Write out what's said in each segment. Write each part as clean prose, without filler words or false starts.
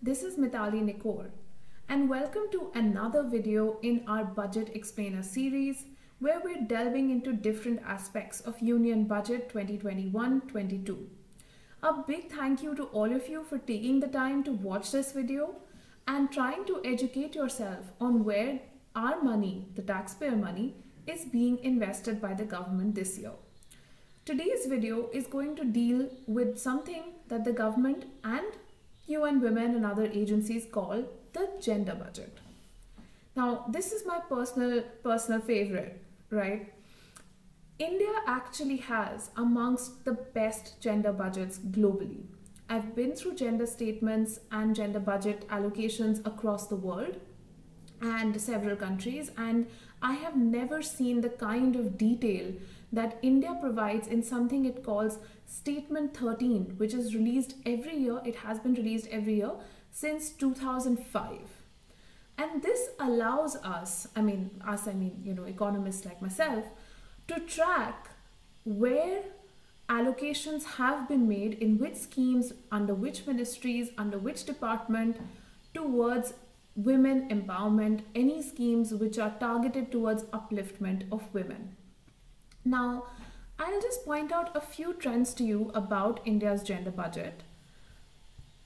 This is Mitali Nikore, and welcome to another video in our Budget Explainer series where we're delving into different aspects of Union Budget 2021-22. A big thank you to all of you for taking the time to watch this video and trying to educate yourself on where our money, the taxpayer money, is being invested by the government this year. Today's video is going to deal with something that the government and UN Women and other agencies call the gender budget. Now, this is my personal favorite, right? India actually has amongst the best gender budgets globally. I've been through gender statements and gender budget allocations across the world and several countries, and I have never seen the kind of detail that India provides in something it calls Statement 13, which is released every year. It has been released every year since 2005. And this allows us, economists like myself, to track where allocations have been made in which schemes, under which ministries, under which department, towards women empowerment, any schemes which are targeted towards upliftment of women. Now, I'll just point out a few trends to you about India's gender budget.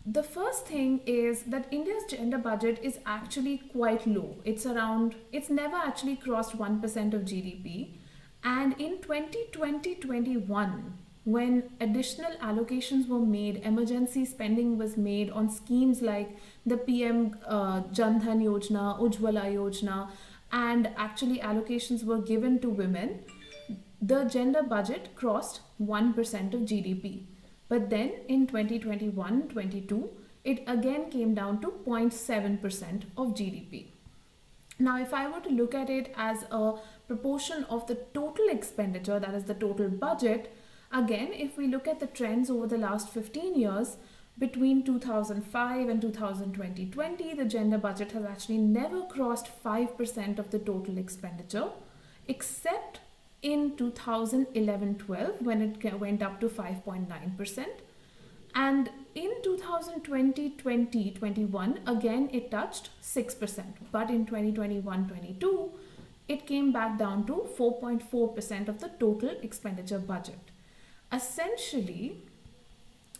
The first thing is that India's gender budget is actually quite low. It's never actually crossed 1% of GDP. And in 2020-21, when additional allocations were made, emergency spending was made on schemes like the PM Jan Dhan Yojana, Ujjwala Yojana, and actually allocations were given to women, the gender budget crossed 1% of GDP. But then in 2021-22, it again came down to 0.7% of GDP. Now, if I were to look at it as a proportion of the total expenditure, that is the total budget, again, if we look at the trends over the last 15 years, between 2005 and 2020, the gender budget has actually never crossed 5% of the total expenditure, except in 2011-12 when it went up to 5.9%. And in 2020-21, again, it touched 6%. But in 2021-22, it came back down to 4.4% of the total expenditure budget. Essentially,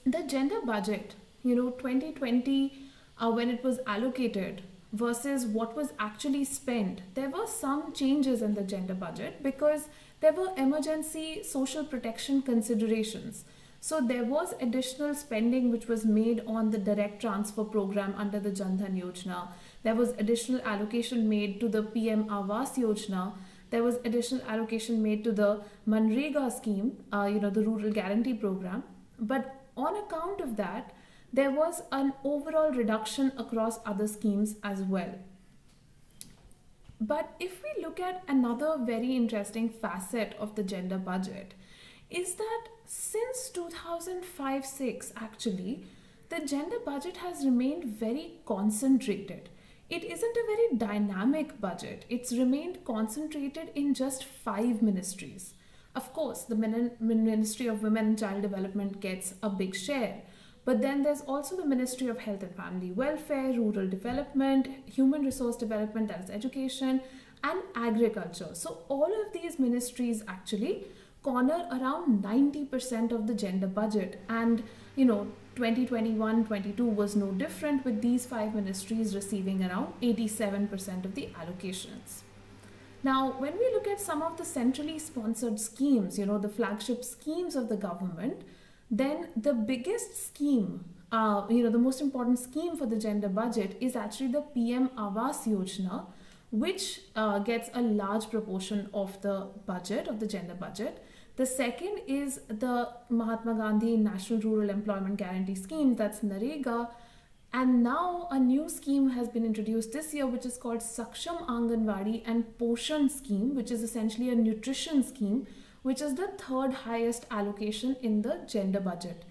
the gender budget, 2020, when it was allocated versus what was actually spent, there were some changes in the gender budget because there were emergency social protection considerations. So there was additional spending which was made on the direct transfer program under the Jan Dhan Yojana. There was additional allocation made to the PM Awas Yojana. There was additional allocation made to the Manrega scheme, the rural guarantee program. But on account of that, there was an overall reduction across other schemes as well. But if we look at another very interesting facet of the gender budget, is that since 2005-06, actually, the gender budget has remained very concentrated. It isn't a very dynamic budget. It's remained concentrated in just 5 ministries. Of course, the Ministry of Women and Child Development gets a big share. But then there's also the Ministry of Health and Family Welfare, Rural Development, Human Resource Development, that is education, and agriculture. So all of these ministries actually corner around 90% of the gender budget. And 2021-22 was no different, with these 5 ministries receiving around 87% of the allocations. Now, when we look at some of the centrally sponsored schemes, the flagship schemes of the government, then the biggest scheme, the most important scheme for the gender budget is actually the PM Awas Yojana, which gets a large proportion of the budget, of the gender budget. The second is the Mahatma Gandhi National Rural Employment Guarantee Scheme, that's Narega. And now a new scheme has been introduced this year, which is called Saksham Anganwadi and Poshan scheme, which is essentially a nutrition scheme, which is the third highest allocation in the gender budget.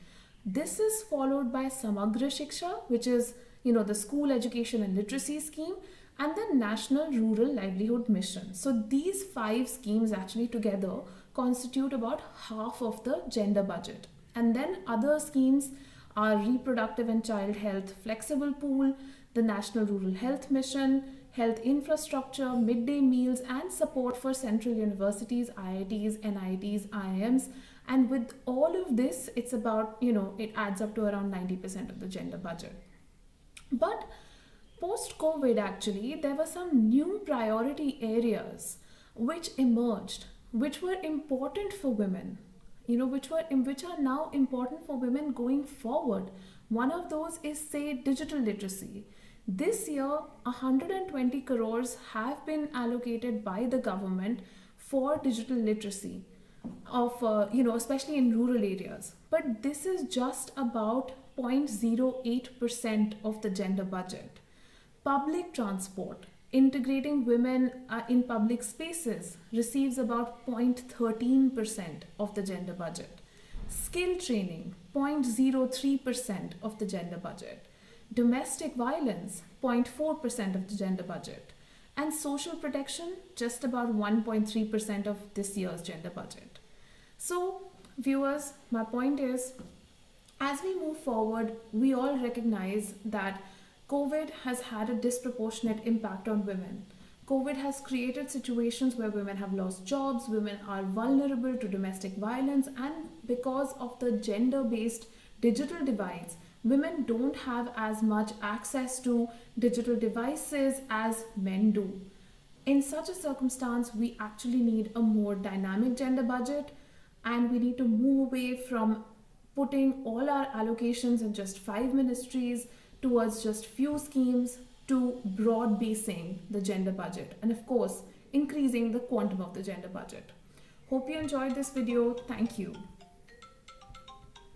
This is followed by Samagra Shiksha, which is, the school education and literacy scheme, and the National Rural Livelihood Mission. So these 5 schemes actually together constitute about half of the gender budget. And then other schemes our reproductive and child health flexible pool, the National Rural Health Mission, health infrastructure, midday meals, and support for central universities, IITs, NITs, IIMs. And with all of this, it's about, it adds up to around 90% of the gender budget. But post COVID, actually, there were some new priority areas which emerged, which were important for women, which are now important for women going forward. One of those is, say, digital literacy. This year, 120 crores have been allocated by the government for digital literacy of, especially in rural areas. But this is just about 0.08% of the gender budget. Public transport, integrating women in public spaces, receives about 0.13% of the gender budget. Skill training, 0.03% of the gender budget. Domestic violence, 0.4% of the gender budget. And social protection, just about 1.3% of this year's gender budget. So, viewers, my point is, as we move forward, we all recognize that COVID has had a disproportionate impact on women. COVID has created situations where women have lost jobs, women are vulnerable to domestic violence, and because of the gender-based digital divides, women don't have as much access to digital devices as men do. In such a circumstance, we actually need a more dynamic gender budget, and we need to move away from putting all our allocations in just 5 ministries towards just few schemes to broad basing the gender budget, and of course increasing the quantum of the gender budget. Hope you enjoyed this video. Thank you.